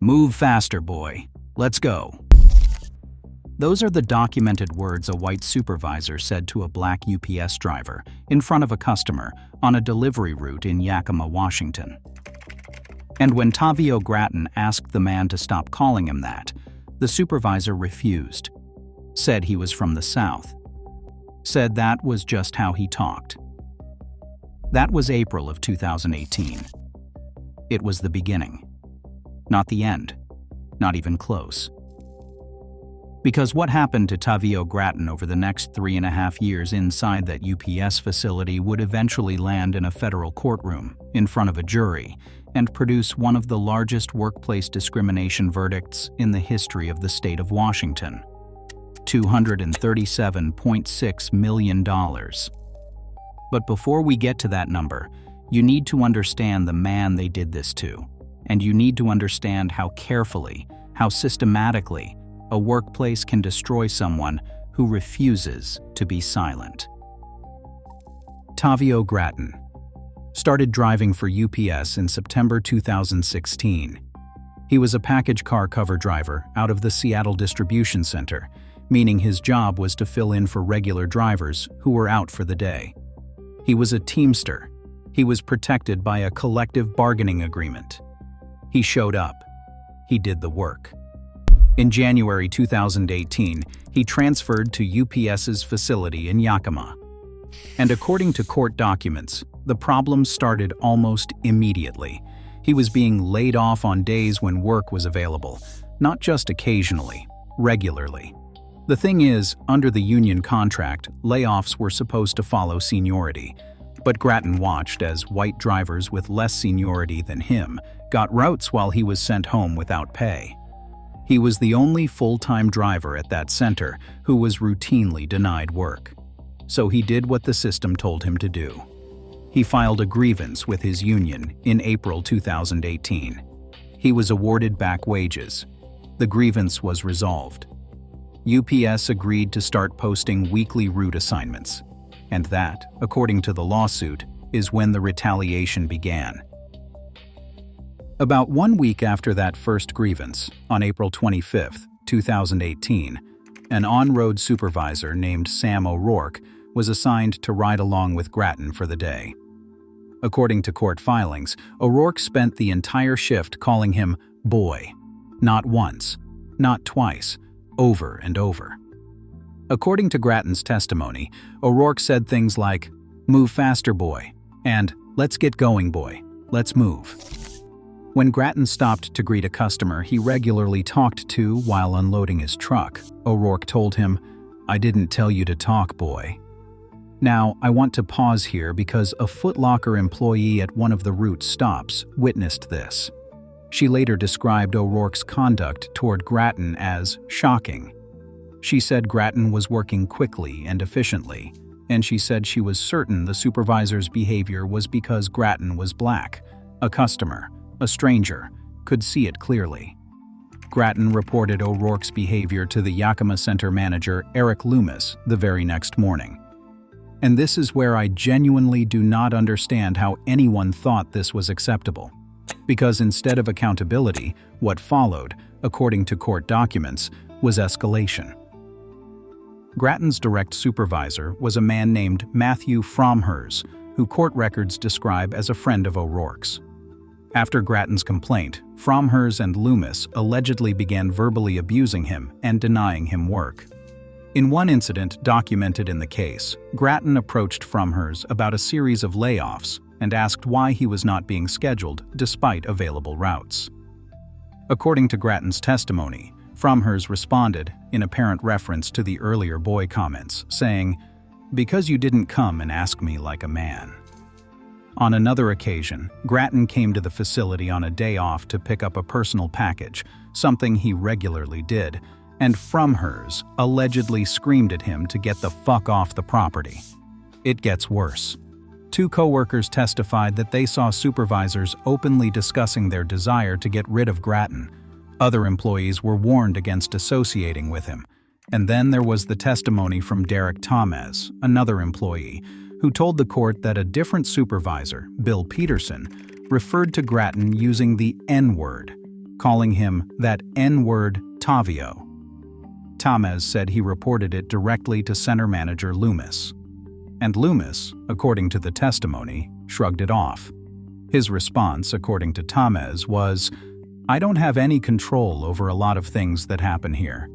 "Move faster, boy. Let's go." Those are the documented words a white supervisor said to a black UPS driver in front of a customer on a delivery route in Yakima, Washington. And when Tahvio Gratton asked the man to stop calling him that, the supervisor refused, said he was from the South, said that was just how he talked. That was April of 2018. It was the beginning, not the end, not even close. Because what happened to Tahvio Gratton over the next 3.5 years inside that UPS facility would eventually land in a federal courtroom, in front of a jury, and produce one of the largest workplace discrimination verdicts in the history of the state of Washington. $237.6 million. But before we get to that number, you need to understand the man they did this to, and you need to understand how carefully, how systematically, a workplace can destroy someone who refuses to be silent. Tahvio Gratton started driving for UPS in September 2016. He was a package car cover driver out of the Seattle distribution center, meaning his job was to fill in for regular drivers who were out for the day. He was a teamster. He was protected by a collective bargaining agreement. He showed up. He did the work. In January 2018, he transferred to UPS's facility in Yakima. And according to court documents, the problem started almost immediately. He was being laid off on days when work was available, not just occasionally, regularly. The thing is, under the union contract, layoffs were supposed to follow seniority. But Gratton watched as white drivers with less seniority than him got routes while he was sent home without pay. He was the only full-time driver at that center who was routinely denied work. So he did what the system told him to do. He filed a grievance with his union in April 2018. He was awarded back wages. The grievance was resolved. UPS agreed to start posting weekly route assignments. And that, according to the lawsuit, is when the retaliation began. About 1 week after that first grievance, on April 25, 2018, an on-road supervisor named Sam O'Rourke was assigned to ride along with Gratton for the day. According to court filings, O'Rourke spent the entire shift calling him boy, not once, not twice, over and over. According to Gratton's testimony, O'Rourke said things like, "Move faster, boy," and "Let's get going, boy, let's move." When Gratton stopped to greet a customer he regularly talked to while unloading his truck, O'Rourke told him, "I didn't tell you to talk, boy." Now, I want to pause here because a Foot Locker employee at one of the route stops witnessed this. She later described O'Rourke's conduct toward Gratton as shocking. She said Gratton was working quickly and efficiently, and she said she was certain the supervisor's behavior was because Gratton was black, a customer, a stranger, could see it clearly. Gratton reported O'Rourke's behavior to the Yakima Center manager Eric Loomis the very next morning. And this is where I genuinely do not understand how anyone thought this was acceptable. Because instead of accountability, what followed, according to court documents, was escalation. Gratton's direct supervisor was a man named Matthew Fromhers, who court records describe as a friend of O'Rourke's. After Gratton's complaint, Fromhers and Loomis allegedly began verbally abusing him and denying him work. In one incident documented in the case, Gratton approached Fromhers about a series of layoffs and asked why he was not being scheduled despite available routes. According to Gratton's testimony, Fromhers responded, in apparent reference to the earlier boy comments, saying, "Because you didn't come and ask me like a man." On another occasion, Gratton came to the facility on a day off to pick up a personal package, something he regularly did, and Fromhers allegedly screamed at him to get the fuck off the property. It gets worse. 2 coworkers testified that they saw supervisors openly discussing their desire to get rid of Gratton. Other employees were warned against associating with him. And then there was the testimony from Derek Thomas, another employee, who told the court that a different supervisor, Bill Peterson, referred to Gratton using the N-word, calling him that N-word Tahvio. Tamez said he reported it directly to center manager Loomis. And Loomis, according to the testimony, shrugged it off. His response, according to Tamez, was, "I don't have any control over a lot of things that happen here.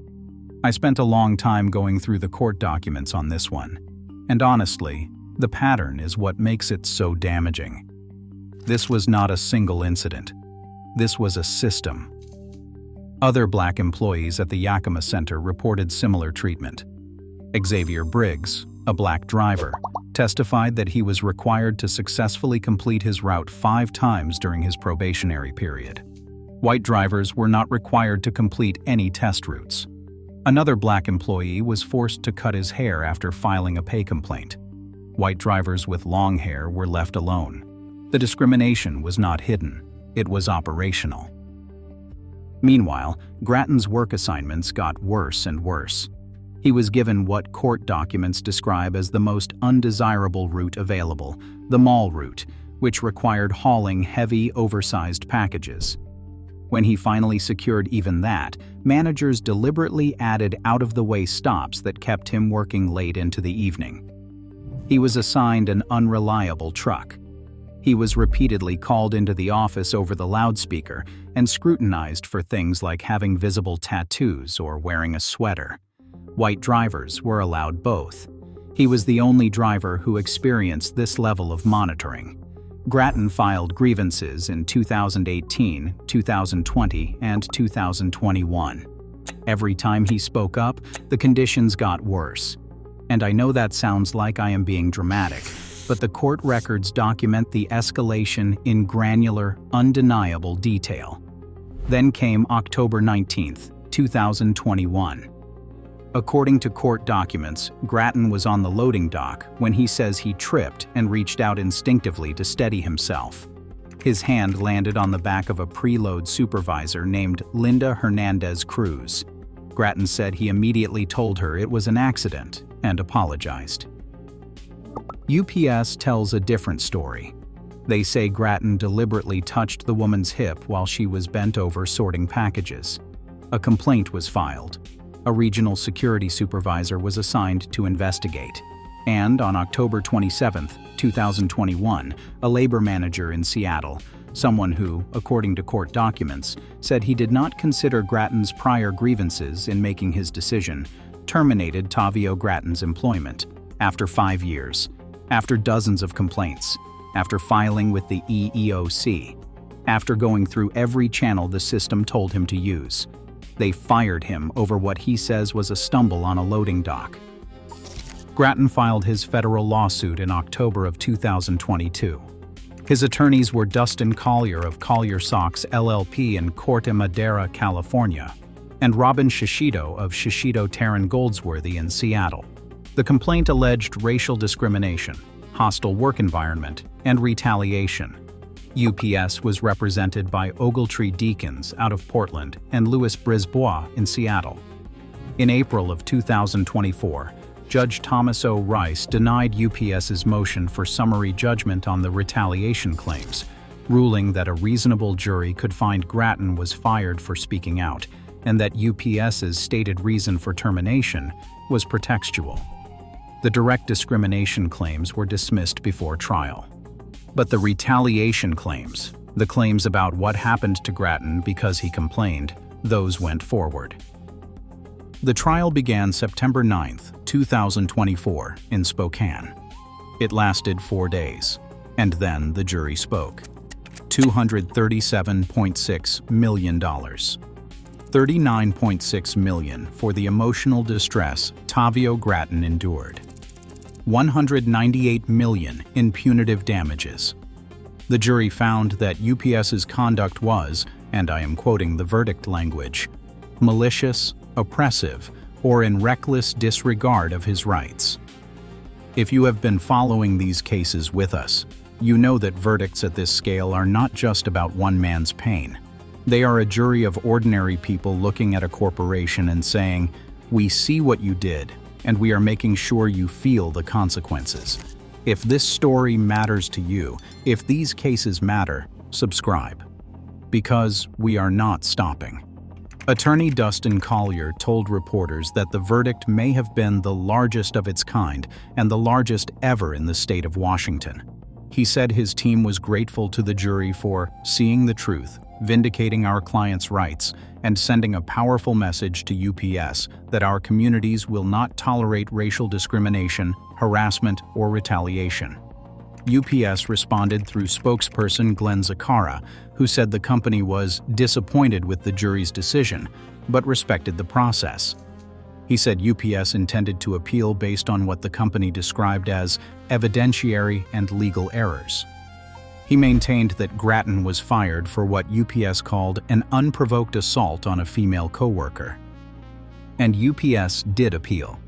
I spent a long time going through the court documents on this one. And honestly, the pattern is what makes it so damaging. This was not a single incident. This was a system." Other black employees at the Yakima Center reported similar treatment. Xavier Briggs, a black driver, testified that he was required to successfully complete his route 5 times during his probationary period. White drivers were not required to complete any test routes. Another black employee was forced to cut his hair after filing a pay complaint. White drivers with long hair were left alone. The discrimination was not hidden, it was operational. Meanwhile, Gratton's work assignments got worse and worse. He was given what court documents describe as the most undesirable route available, the mall route, which required hauling heavy, oversized packages. When he finally secured even that, managers deliberately added out-of-the-way stops that kept him working late into the evening. He was assigned an unreliable truck. He was repeatedly called into the office over the loudspeaker and scrutinized for things like having visible tattoos or wearing a sweater. White drivers were allowed both. He was the only driver who experienced this level of monitoring. Gratton filed grievances in 2018, 2020, and 2021. Every time he spoke up, the conditions got worse. And I know that sounds like I am being dramatic, but the court records document the escalation in granular, undeniable detail. Then came October 19, 2021. According to court documents, Gratton was on the loading dock when he says he tripped and reached out instinctively to steady himself. His hand landed on the back of a preload supervisor named Linda Hernandez Cruz. Gratton said he immediately told her it was an accident and apologized. UPS tells a different story. They say Gratton deliberately touched the woman's hip while she was bent over sorting packages. A complaint was filed. A regional security supervisor was assigned to investigate. And on October 27, 2021, a labor manager in Seattle, someone who, according to court documents, said he did not consider Gratton's prior grievances in making his decision, terminated Tahvio Gratton's employment after 5 years, after dozens of complaints, after filing with the EEOC, after going through every channel the system told him to use. They fired him over what he says was a stumble on a loading dock. Gratton filed his federal lawsuit in October of 2022. His attorneys were Dustin Collier of Collier Sox LLP in Corte Madera, California, and Robin Shishido of Shishido Taryn Goldsworthy in Seattle. The complaint alleged racial discrimination, hostile work environment, and retaliation. UPS was represented by Ogletree Deacons out of Portland and Louis Brisbois in Seattle. In April of 2024, Judge Thomas O. Rice denied UPS's motion for summary judgment on the retaliation claims, ruling that a reasonable jury could find Gratton was fired for speaking out and that UPS's stated reason for termination was pretextual. The direct discrimination claims were dismissed before trial. But the retaliation claims, the claims about what happened to Gratton because he complained, those went forward. The trial began September 9, 2024, in Spokane. It lasted 4 days, and then the jury spoke. $237.6 million. $39.6 million for the emotional distress Tahvio Gratton endured. $198 million in punitive damages. The jury found that UPS's conduct was, and I am quoting the verdict language, malicious, oppressive, or in reckless disregard of his rights. If you have been following these cases with us, you know that verdicts at this scale are not just about one man's pain. They are a jury of ordinary people looking at a corporation and saying, "We see what you did, and we are making sure you feel the consequences." If this story matters to you, if these cases matter, subscribe. Because we are not stopping. Attorney Dustin Collier told reporters that the verdict may have been the largest of its kind and the largest ever in the state of Washington. He said his team was grateful to the jury for seeing the truth, vindicating our clients' rights, and sending a powerful message to UPS that our communities will not tolerate racial discrimination, harassment, or retaliation. UPS responded through spokesperson Glenn Zakara, who said the company was disappointed with the jury's decision, but respected the process. He said UPS intended to appeal based on what the company described as evidentiary and legal errors. He maintained that Gratton was fired for what UPS called an unprovoked assault on a female coworker. And UPS did appeal.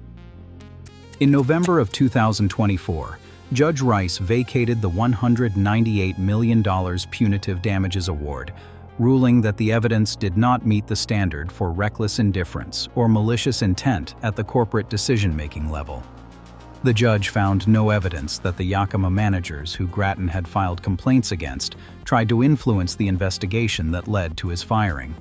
In November of 2024, Judge Rice vacated the $198 million punitive damages award, ruling that the evidence did not meet the standard for reckless indifference or malicious intent at the corporate decision-making level. The judge found no evidence that the Yakima managers who Gratton had filed complaints against tried to influence the investigation that led to his firing.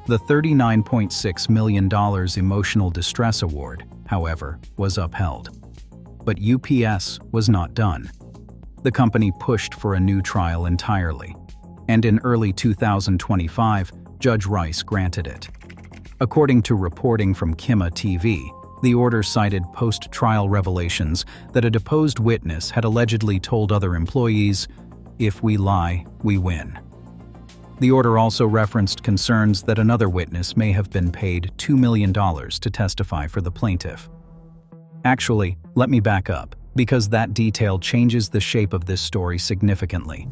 The $39.6 million emotional distress award, however, was upheld. But UPS was not done. The company pushed for a new trial entirely, and in early 2025, Judge Rice granted it. According to reporting from Yakima TV, the order cited post-trial revelations that a deposed witness had allegedly told other employees, "If we lie, we win." The order also referenced concerns that another witness may have been paid $2 million to testify for the plaintiff. Actually, let me back up, because that detail changes the shape of this story significantly.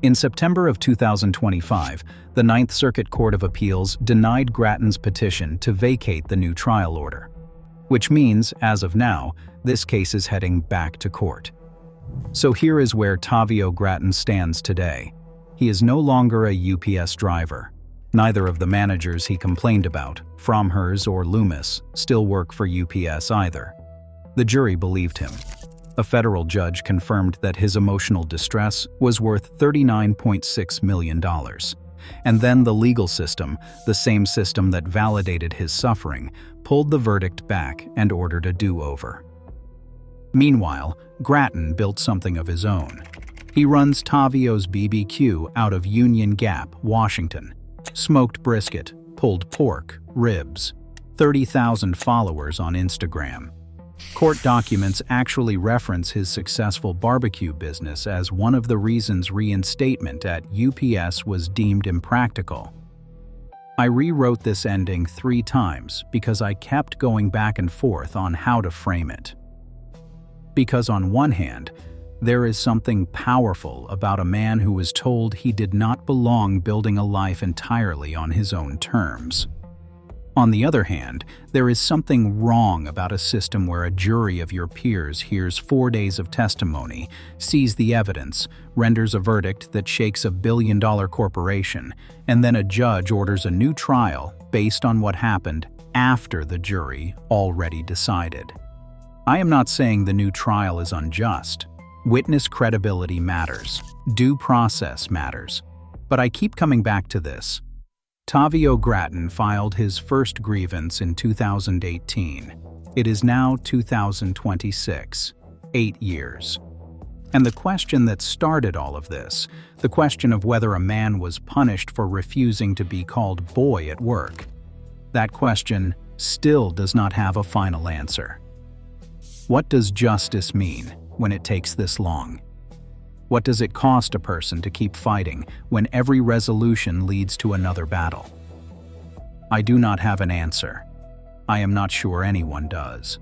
In September of 2025, the Ninth Circuit Court of Appeals denied Gratton's petition to vacate the new trial order, which means, as of now, this case is heading back to court. So here is where Tahvio Gratton stands today. He is no longer a UPS driver. Neither of the managers he complained about, Fromhers or Loomis, still work for UPS either. The jury believed him. A federal judge confirmed that his emotional distress was worth $39.6 million. And then the legal system, the same system that validated his suffering, pulled the verdict back and ordered a do-over. Meanwhile, Gratton built something of his own. He runs Tahvio's BBQ out of Union Gap, Washington. Smoked brisket, pulled pork, ribs. 30,000 followers on Instagram. Court documents actually reference his successful barbecue business as one of the reasons reinstatement at UPS was deemed impractical. I rewrote this ending 3 times because I kept going back and forth on how to frame it. Because on one hand, there is something powerful about a man who was told he did not belong building a life entirely on his own terms. On the other hand, there is something wrong about a system where a jury of your peers hears 4 days of testimony, sees the evidence, renders a verdict that shakes $1 billion corporation, and then a judge orders a new trial based on what happened after the jury already decided. I am not saying the new trial is unjust. Witness credibility matters. Due process matters. But I keep coming back to this. Tahvio Gratton filed his first grievance in 2018. It is now 2026, 8 years. And the question that started all of this, the question of whether a man was punished for refusing to be called boy at work, that question still does not have a final answer. What does justice mean when it takes this long? What does it cost a person to keep fighting when every resolution leads to another battle? I do not have an answer. I am not sure anyone does.